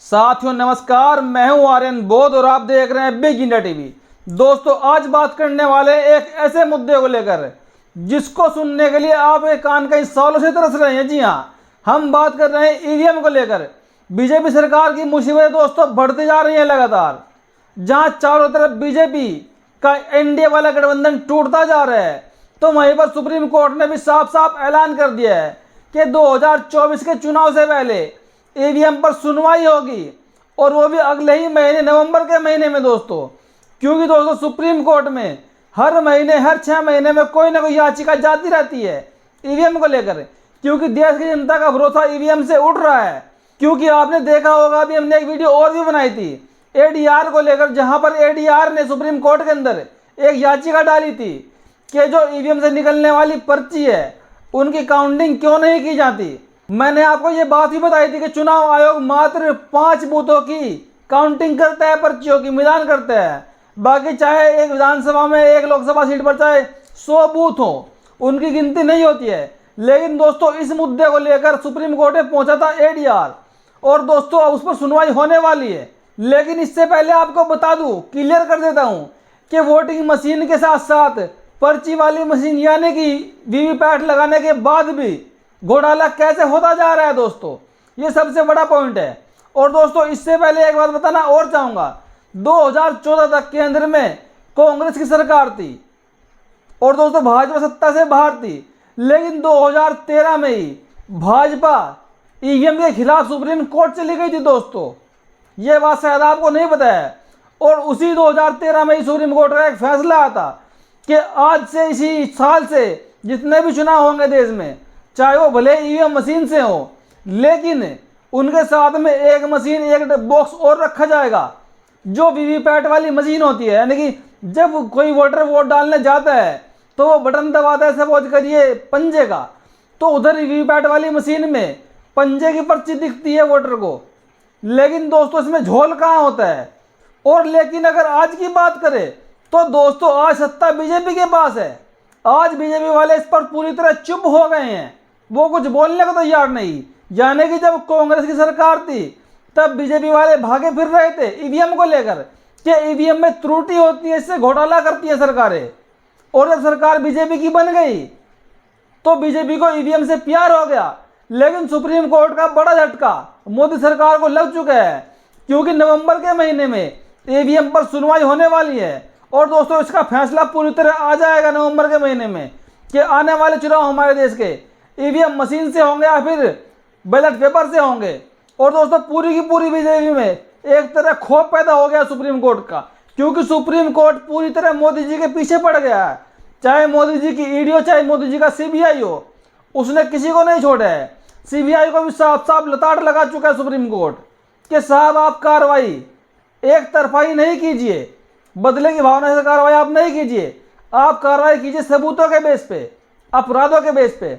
साथियों नमस्कार, मैं हूं आर्यन बोध और आप देख रहे हैं बिग इंडिया टीवी। दोस्तों आज बात करने वाले एक ऐसे मुद्दे को लेकर जिसको सुनने के लिए आप एक कान कई सालों से तरस रहे हैं। जी हां, हम बात कर रहे हैं ईवीएम को लेकर। बीजेपी सरकार की मुसीबतें दोस्तों बढ़ती जा रही हैं लगातार। जहां चारों तरफ बीजेपी का एनडीए वाला गठबंधन टूटता जा रहा है, तो वहीं पर सुप्रीम कोर्ट ने भी साफ साफ ऐलान कर दिया है कि 2024 के चुनाव से पहले ईवीएम पर सुनवाई होगी, और वो भी अगले ही महीने नवंबर के महीने में दोस्तों। क्योंकि दोस्तों सुप्रीम कोर्ट में हर महीने हर 6 महीने में कोई ना कोई याचिका जाती रहती है ईवीएम को लेकर, क्योंकि देश की जनता का भरोसा ईवीएम से उठ रहा है। क्योंकि आपने देखा होगा, अभी हमने एक वीडियो और भी बनाई थी एडीआर को लेकर, जहां पर एडीआर ने सुप्रीम कोर्ट के अंदर एक याचिका डाली थी कि जो ईवीएम से निकलने वाली पर्ची है उनकी काउंटिंग क्यों नहीं की जाती। मैंने आपको ये बात भी बताई थी कि चुनाव आयोग मात्र 5 बूथों की काउंटिंग करता है, पर्चियों की मिलान करता है। बाकी चाहे एक विधानसभा में एक लोकसभा सीट पर चाहे 100 बूथ हो, उनकी गिनती नहीं होती है। लेकिन दोस्तों इस मुद्दे को लेकर सुप्रीम कोर्ट में पहुंचा था एडीआर, और दोस्तों उस पर सुनवाई होने वाली है। लेकिन इससे पहले आपको बता दूं, क्लियर कर देता हूं कि वोटिंग मशीन के साथ साथ पर्ची वाली मशीन यानी कि वीवीपैट लगाने के बाद भी घोटाला कैसे होता जा रहा है दोस्तों, ये सबसे बड़ा पॉइंट है। और दोस्तों इससे पहले एक बात बताना और चाहूंगा, 2014 तक केंद्र में कांग्रेस की सरकार थी और दोस्तों भाजपा सत्ता से बाहर थी। लेकिन 2013 में ही भाजपा ईवीएम के खिलाफ सुप्रीम कोर्ट चली गई थी दोस्तों, ये बात शायद आपको नहीं पता है। और उसी 2013 में ही सुप्रीम कोर्ट का एक फैसला आया था कि आज से इसी साल से जितने भी चुनाव होंगे देश में, चाहे वो भले ईवीएम मशीन से हो, लेकिन उनके साथ में एक मशीन एक बॉक्स और रखा जाएगा जो वीवीपैट वाली मशीन होती है। यानी कि जब कोई वोटर वोट डालने जाता है तो वो बटन दबाता है, सपोज करिए पंजे का, तो उधर वीवीपैट वाली मशीन में पंजे की पर्ची दिखती है वोटर को। लेकिन दोस्तों इसमें झोल कहाँ होता है। और लेकिन अगर आज की बात करें तो दोस्तों आज सत्ता बीजेपी के पास है। आज बीजेपी वाले इस पर पूरी तरह चुप हो गए हैं, वो कुछ बोलने को तैयार नहीं। यानी कि जब कांग्रेस की सरकार थी तब बीजेपी वाले भागे फिर रहे थे ईवीएम को लेकर कि ईवीएम में त्रुटि होती है, इससे घोटाला करती है सरकारें। और जब सरकार बीजेपी की बन गई तो बीजेपी को ईवीएम से प्यार हो गया। लेकिन सुप्रीम कोर्ट का बड़ा झटका मोदी सरकार को लग चुका है, क्योंकि नवंबर के महीने में ईवीएम पर सुनवाई होने वाली है। और दोस्तों इसका फैसला पूरी तरह आ जाएगा नवंबर के महीने में कि आने वाले चुनाव हमारे देश के ईवीएम मशीन से होंगे या फिर बैलेट पेपर से होंगे। और दोस्तों पूरी की पूरी बीजेपी में एक तरह खौफ पैदा हो गया सुप्रीम कोर्ट का, क्योंकि सुप्रीम कोर्ट पूरी तरह मोदी जी के पीछे पड़ गया है। चाहे मोदी जी की ईडी हो, चाहे मोदी जी का सीबीआई हो, उसने किसी को नहीं छोड़ा है। सीबीआई को भी साफ साफ लताड़ लगा चुका है सुप्रीम कोर्ट कि साहब आप कार्रवाई एक तरफा ही नहीं कीजिए, बदले की भावना से कार्रवाई आप नहीं कीजिए, आप कार्रवाई कीजिए सबूतों के बेस पे, अपराधों के बेस पे।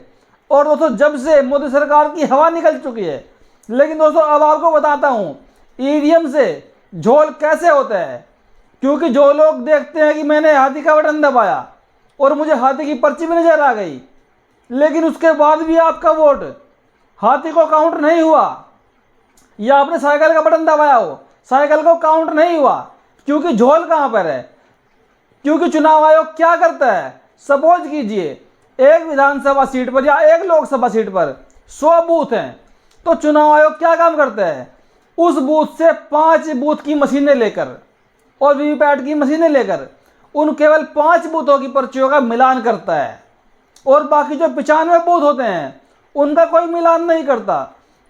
और दोस्तों जब से मोदी सरकार की हवा निकल चुकी है। लेकिन दोस्तों अब आपको बताता हूं ईवीएम से झोल कैसे होता है। क्योंकि जो लोग देखते हैं कि मैंने हाथी का बटन दबाया और मुझे हाथी की पर्ची भी नजर आ गई, लेकिन उसके बाद भी आपका वोट हाथी को काउंट नहीं हुआ, या आपने साइकिल का बटन दबाया हो, साइकिल को काउंट नहीं हुआ, क्योंकि झोल कहां पर है। क्योंकि चुनाव आयोग क्या करता है, सपोज कीजिए एक विधानसभा सीट पर या एक लोकसभा सीट पर 100 बूथ हैं, तो चुनाव आयोग क्या काम करता है, उस बूथ से 5 बूथ की मशीनें लेकर और वीवीपैट की मशीनें लेकर उन केवल 5 बूथों की पर्चियों का मिलान करता है, और बाकी जो 95 बूथ होते हैं उनका कोई मिलान नहीं करता।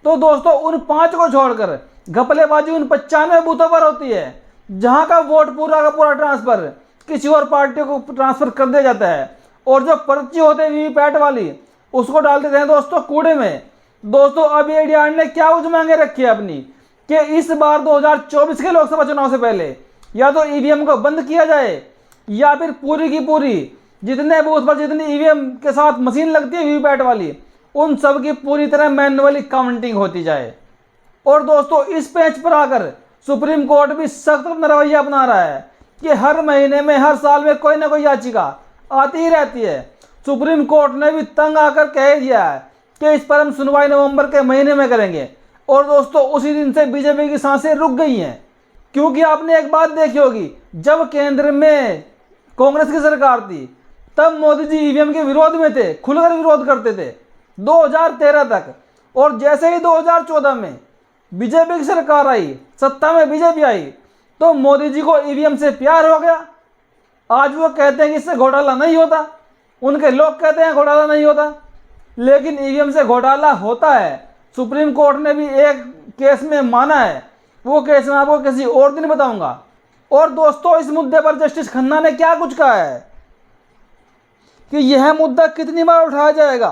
तो दोस्तों उन 5 को छोड़कर घपलेबाजी उन 95 बूथों पर होती है, जहां का वोट पूरा का पूरा ट्रांसफर किसी और पार्टी को ट्रांसफर कर दिया जाता है, और जो पर्ची होते हैं वीवीपैट वाली उसको डाल देते हैं दोस्तों कूड़े में। दोस्तों अब एडीआर ने क्या उजमांगे रखी है अपनी कि इस बार 2024 के लोकसभा चुनाव से पहले या तो ईवीएम को बंद किया जाए, या फिर पूरी की पूरी जितने बूथ पर जितनी ईवीएम के साथ मशीन लगती है वीवीपैट वाली, उन सब की पूरी तरह मैनुअली काउंटिंग होती जाए। और दोस्तों इस पेच पर आकर सुप्रीम कोर्ट भी सख्त रवैया अपना रहा है कि हर महीने में हर साल में कोई ना कोई याचिका आती ही रहती है। सुप्रीम कोर्ट ने भी तंग आकर कह दिया है कि इस पर हम सुनवाई नवंबर के महीने में करेंगे। और दोस्तों उसी दिन से बीजेपी की सांसें रुक गई हैं। क्योंकि आपने एक बात देखी होगी, जब केंद्र में कांग्रेस की सरकार थी तब मोदी जी ईवीएम के विरोध में थे, खुलकर विरोध करते थे 2013 तक। और जैसे ही 2014 में बीजेपी की सरकार आई, सत्ता में बीजेपी आई, तो मोदी जी को ईवीएम से प्यार हो गया। आज वो कहते हैं कि इससे घोटाला नहीं होता, उनके लोग कहते हैं घोटाला नहीं होता, लेकिन ईवीएम से घोटाला होता है। सुप्रीम कोर्ट ने भी एक केस में माना है, वो केस मैं आपको किसी और दिन बताऊंगा। और दोस्तों इस मुद्दे पर जस्टिस खन्ना ने क्या कुछ कहा है कि यह मुद्दा कितनी बार उठाया जाएगा,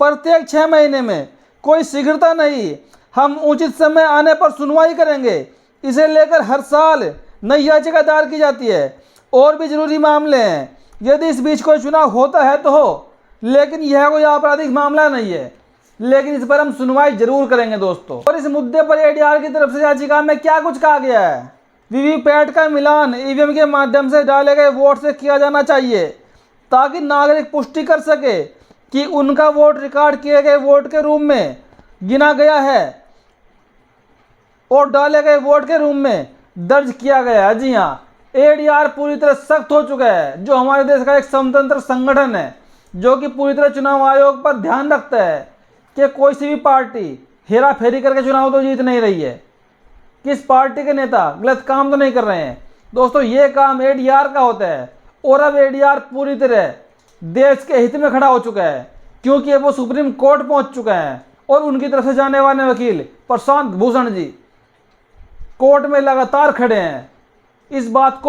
प्रत्येक 6 महीने में, कोई शीघ्रता नहीं, हम उचित समय आने पर सुनवाई करेंगे। इसे लेकर हर साल नई याचिका दायर की जाती है, और भी जरूरी मामले हैं, यदि इस बीच कोई चुनाव होता है तो हो, लेकिन यह कोई आपराधिक मामला नहीं है, लेकिन इस पर हम सुनवाई जरूर करेंगे दोस्तों। और इस मुद्दे पर एडीआर की तरफ से याचिका में क्या कुछ कहा गया है, वीवीपैट का मिलान ईवीएम के माध्यम से डाले गए वोट से किया जाना चाहिए, ताकि नागरिक पुष्टि कर सके कि उनका वोट रिकॉर्ड किए गए वोट के रूप में गिना गया है और डाले गए वोट के रूप में दर्ज किया गया है। जी हाँ, एडीआर पूरी तरह सख्त हो चुका है, जो हमारे देश का एक स्वतंत्र संगठन है, जो कि पूरी तरह चुनाव आयोग पर ध्यान रखता है कि कोई सी भी पार्टी हेरा फेरी करके चुनाव तो जीत नहीं रही है, किस पार्टी के नेता गलत काम तो नहीं कर रहे हैं। दोस्तों ये काम एडीआर का होता है, और अब एडीआर पूरी तरह देश के हित में खड़ा हो चुका है, क्योंकि वो सुप्रीम कोर्ट पहुंच चुका है और उनकी तरफ से जाने वाले वकील प्रशांत भूषण जी कोर्ट में लगातार खड़े हैं, इस बात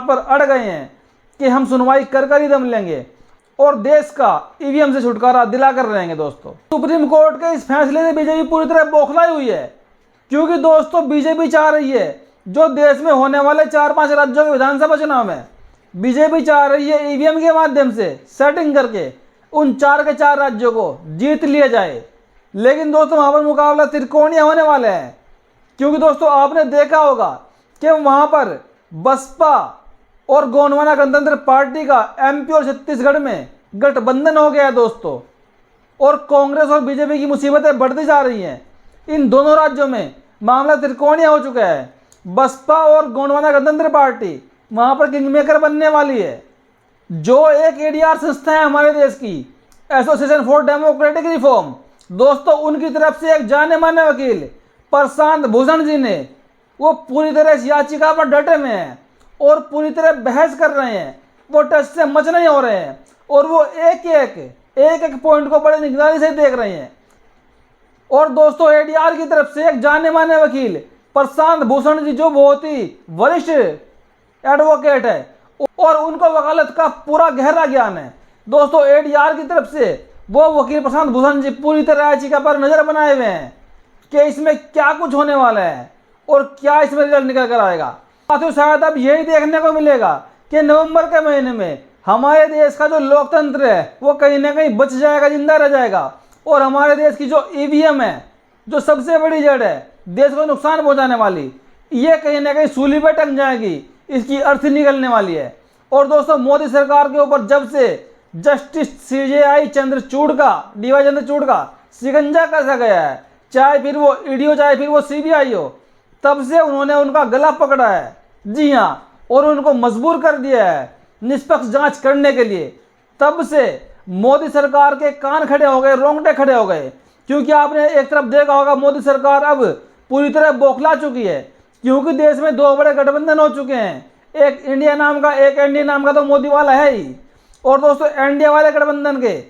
पर अड़ गए हैं कि हम सुनवाई कर ही दम लेंगे और देश का ईवीएम से छुटकारा दिला कर रहेंगे। दोस्तों सुप्रीम कोर्ट के इस फैसले से बीजेपी पूरी तरह बौखलाई हुई है, क्योंकि दोस्तों बीजेपी चाह रही है जो देश में होने वाले 4-5 राज्यों के विधानसभा चुनाव में बीजेपी चाह रही है ईवीएम के माध्यम से सेटिंग करके उन 4 के 4 राज्यों को जीत लिया जाए। लेकिन दोस्तों वहां पर मुकाबला त्रिकोणीय होने वाला है, क्योंकि दोस्तों आपने देखा होगा कि वहां पर बसपा और गोंडवाना गणतंत्र पार्टी का एमपी और छत्तीसगढ़ में गठबंधन हो गया है दोस्तों, और कांग्रेस और बीजेपी की मुसीबतें बढ़ती जा रही हैं। इन दोनों राज्यों में मामला त्रिकोणीय हो चुका है, बसपा और गोंडवाना गणतंत्र पार्टी वहां पर किंगमेकर बनने वाली है। जो एक एडीआर संस्था है हमारे देश की, एसोसिएशन फॉर डेमोक्रेटिक रिफॉर्म, दोस्तों उनकी तरफ से एक जाने माने वकील प्रशांत भूषण जी ने वो पूरी तरह इस याचिका पर डटे हुए हैं और पूरी तरह बहस कर रहे हैं, वो टच से मच नहीं हो रहे हैं, और वो एक एक पॉइंट को बड़े निगरानी से देख रहे हैं। और दोस्तों एडीआर की तरफ से एक जाने माने वकील प्रशांत भूषण जी, जो बहुत ही वरिष्ठ एडवोकेट है और उनको वकालत का पूरा गहरा ज्ञान है, दोस्तों एडीआर की तरफ से वो वकील प्रशांत भूषण जी पूरी तरह याचिका पर नजर बनाए हुए हैं कि इसमें क्या कुछ होने वाला है और क्या इसमें रिजल्ट निकल कर आएगा। साथियों शायद अब यही देखने को मिलेगा कि नवंबर के महीने में हमारे देश का जो लोकतंत्र है वो कहीं ना कहीं बच जाएगा, जिंदा रह जाएगा, और हमारे देश की जो ईवीएम है, जो सबसे बड़ी जड़ है देश को नुकसान पहुंचाने वाली, ये कहीं ना कहीं सूली पे टंग जाएगी, इसकी अर्थी निकलने वाली है। और दोस्तों मोदी सरकार के ऊपर जब से जस्टिस सीजेआई चंद्रचूड़ का, डीवाई चंद्रचूड़ का शिकंजा कसा गया है, चाहे फिर वो ईडी हो चाहे फिर वो सीबीआई हो, तब से उन्होंने उनका गला पकड़ा है। जी हाँ, और उनको मजबूर कर दिया है निष्पक्ष जांच करने के लिए। तब से मोदी सरकार के कान खड़े हो गए, रोंगटे खड़े हो गए, क्योंकि आपने एक तरफ देखा होगा मोदी सरकार अब पूरी तरह बौखला चुकी है, क्योंकि देश में 2 बड़े गठबंधन हो चुके हैं, एक इंडिया नाम का, एक एनडीए नाम का तो मोदी वाला है ही। और दोस्तों एनडीए वाले गठबंधन के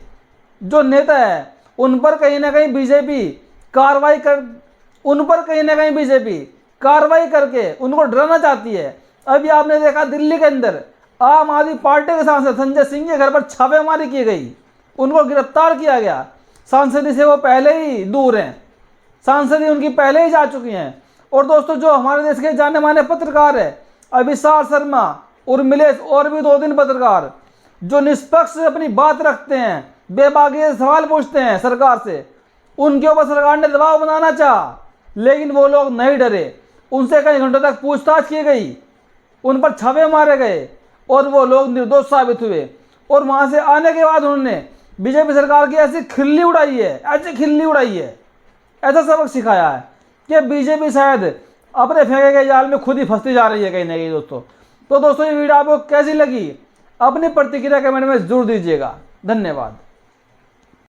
जो नेता है उन पर कहीं ना कहीं बीजेपी कार्रवाई करके उनको डराना चाहती है। अभी आपने देखा दिल्ली के अंदर आम आदमी पार्टी के सांसद संजय सिंह के घर पर छापेमारी की गई, उनको गिरफ्तार किया गया। सांसदी से वो पहले ही दूर हैं, सांसदी उनकी पहले ही जा चुकी हैं। और दोस्तों जो हमारे देश के जाने माने पत्रकार है अभिसार शर्मा, उर्मिलेश और भी 2-3 पत्रकार जो निष्पक्ष अपनी बात रखते हैं, बेबाकी से सवाल पूछते हैं सरकार से, उनके ऊपर सरकार ने दबाव बनाना चाहा, लेकिन वो लोग नहीं डरे। उनसे कई घंटों तक पूछताछ की गई, उन पर छापे मारे गए और वो लोग निर्दोष साबित हुए। और वहां से आने के बाद उन्होंने बीजेपी सरकार की ऐसी खिल्ली उड़ाई है, ऐसा सबक सिखाया है कि बीजेपी शायद अपने फेंके गए जाल में खुद ही फंसती जा रही है कहीं ना कहीं दोस्तों। तो दोस्तों ये वीडियो आपको कैसी लगी अपनी प्रतिक्रिया कमेंट में जरूर दीजिएगा। धन्यवाद।